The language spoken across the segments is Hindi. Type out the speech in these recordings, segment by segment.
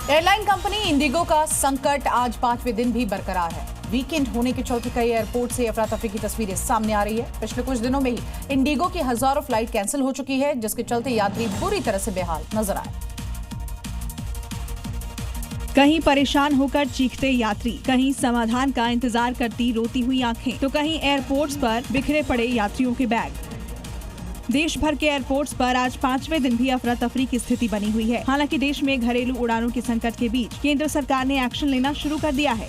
एयरलाइन कंपनी इंडिगो का संकट आज 5वें दिन भी बरकरार है। वीकेंड होने के चलते कई एयरपोर्ट से अफरा तफरी की तस्वीरें सामने आ रही है। पिछले कुछ दिनों में ही इंडिगो की हजारों फ्लाइट कैंसिल हो चुकी है, जिसके चलते यात्री बुरी तरह से बेहाल नजर आए। कहीं परेशान होकर चीखते यात्री, कहीं समाधान का इंतजार करती रोती हुई आंखें, तो कहीं एयरपोर्ट्स पर बिखरे पड़े यात्रियों के बैग। देश भर के एयरपोर्ट्स पर आज 5वें दिन भी अफरा तफरी की स्थिति बनी हुई है। हालांकि देश में घरेलू उड़ानों के संकट के बीच केंद्र सरकार ने एक्शन लेना शुरू कर दिया है।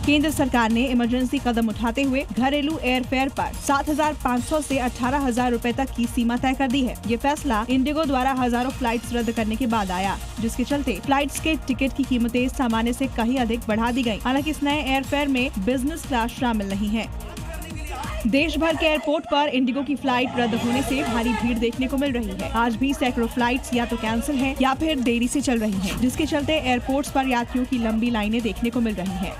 केंद्र सरकार ने इमरजेंसी कदम उठाते हुए घरेलू एयरफेयर पर 7,500 से 18,000 रुपए तक की सीमा तय कर दी है। ये फैसला इंडिगो द्वारा हजारों फ्लाइट्स रद्द करने के बाद आया, जिसके चलते फ्लाइट्स के टिकट की कीमतें सामान्य से कहीं अधिक बढ़ा दी गयी। हालांकि इस नए एयरफेयर में बिजनेस क्लास शामिल नहीं है। देश भर के एयरपोर्ट पर इंडिगो की फ्लाइट रद्द होने से भारी भीड़ देखने को मिल रही है। आज भी सैकड़ों फ्लाइट्स या तो कैंसिल हैं या फिर देरी से चल रही हैं, जिसके चलते एयरपोर्ट्स पर यात्रियों की लंबी लाइनें देखने को मिल रही हैं।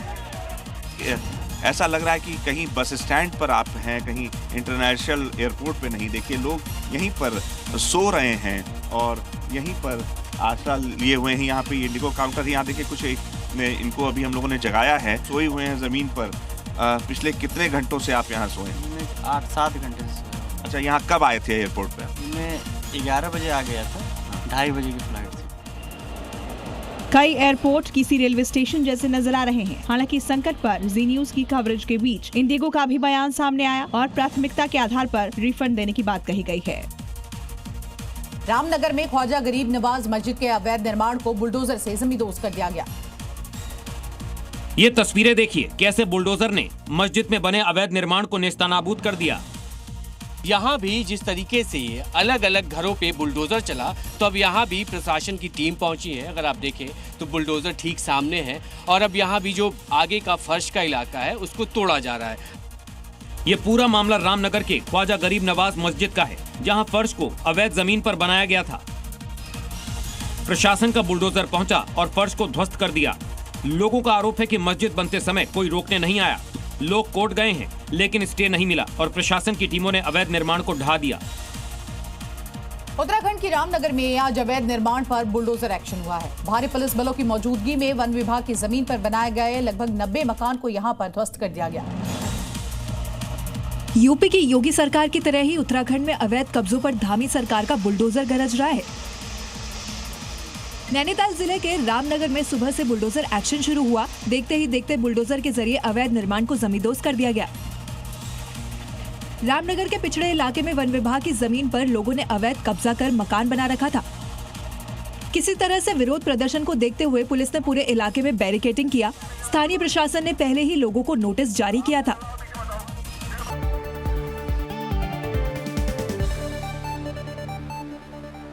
ऐसा लग रहा है कि कहीं बस स्टैंड पर आप हैं, कहीं इंटरनेशनल एयरपोर्ट पे नहीं। देखिए, लोग यहीं पर सो रहे हैं और यहीं पर आसरा लिए हुए हैं। यहाँ पे इंडिगो काउंटर, यहाँ देखिए कुछ इनको अभी हम लोगों ने जगाया है, सोए हुए हैं जमीन पर। पिछले कितने घंटों से आप यहाँ सोए? 8-7 घंटे से सोया। अच्छा, यहाँ कब आए थे एयरपोर्ट पे? मैं 11 बजे आ गया था, 2:30 बजे की फ्लाइट थी। कई एयरपोर्ट किसी रेलवे स्टेशन जैसे नजर आ रहे हैं। हालांकि इस संकट पर जी न्यूज की कवरेज के बीच इंडिगो का भी बयान सामने आया और प्राथमिकता के आधार पर रिफंड देने की बात कही गई है। रामनगर में ख्वाजा गरीब नवाज मस्जिद के अवैध निर्माण को बुलडोजर से जमींदोज कर दिया गया। ये तस्वीरें देखिए, कैसे बुलडोजर ने मस्जिद में बने अवैध निर्माण को नेस्तनाबूद कर दिया। यहाँ भी जिस तरीके से अलग अलग घरों पे बुलडोजर चला, तो अब यहाँ भी प्रशासन की टीम पहुंची है। अगर आप देखें तो बुलडोजर ठीक सामने है और अब यहाँ भी जो आगे का फर्श का इलाका है उसको तोड़ा जा रहा है। ये पूरा मामला रामनगर के ख्वाजा गरीब नवाज मस्जिद का है, जहाँ फर्श को अवैध जमीन पर बनाया गया था। प्रशासन का बुलडोजर पहुंचा और फर्श को ध्वस्त कर दिया। लोगों का आरोप है कि मस्जिद बनते समय कोई रोकने नहीं आया। लोग कोर्ट गए हैं, लेकिन स्टे नहीं मिला और प्रशासन की टीमों ने अवैध निर्माण को ढा दिया। उत्तराखंड की रामनगर में आज अवैध निर्माण पर बुलडोजर एक्शन हुआ है। भारी पुलिस बलों की मौजूदगी में वन विभाग की जमीन पर बनाए गए लगभग 90 मकान को यहां पर ध्वस्त कर दिया गया। यूपी की योगी सरकार की तरह ही उत्तराखंड में अवैध कब्जों पर धामी सरकार का बुलडोजर गरज रहा है। नैनीताल जिले के रामनगर में सुबह से बुलडोजर एक्शन शुरू हुआ। देखते ही देखते बुलडोजर के जरिए अवैध निर्माण को जमींदोज कर दिया गया। रामनगर के पिछड़े इलाके में वन विभाग की जमीन पर लोगों ने अवैध कब्जा कर मकान बना रखा था। किसी तरह से विरोध प्रदर्शन को देखते हुए पुलिस ने पूरे इलाके में बैरिकेडिंग किया। स्थानीय प्रशासन ने पहले ही लोगों को नोटिस जारी किया था।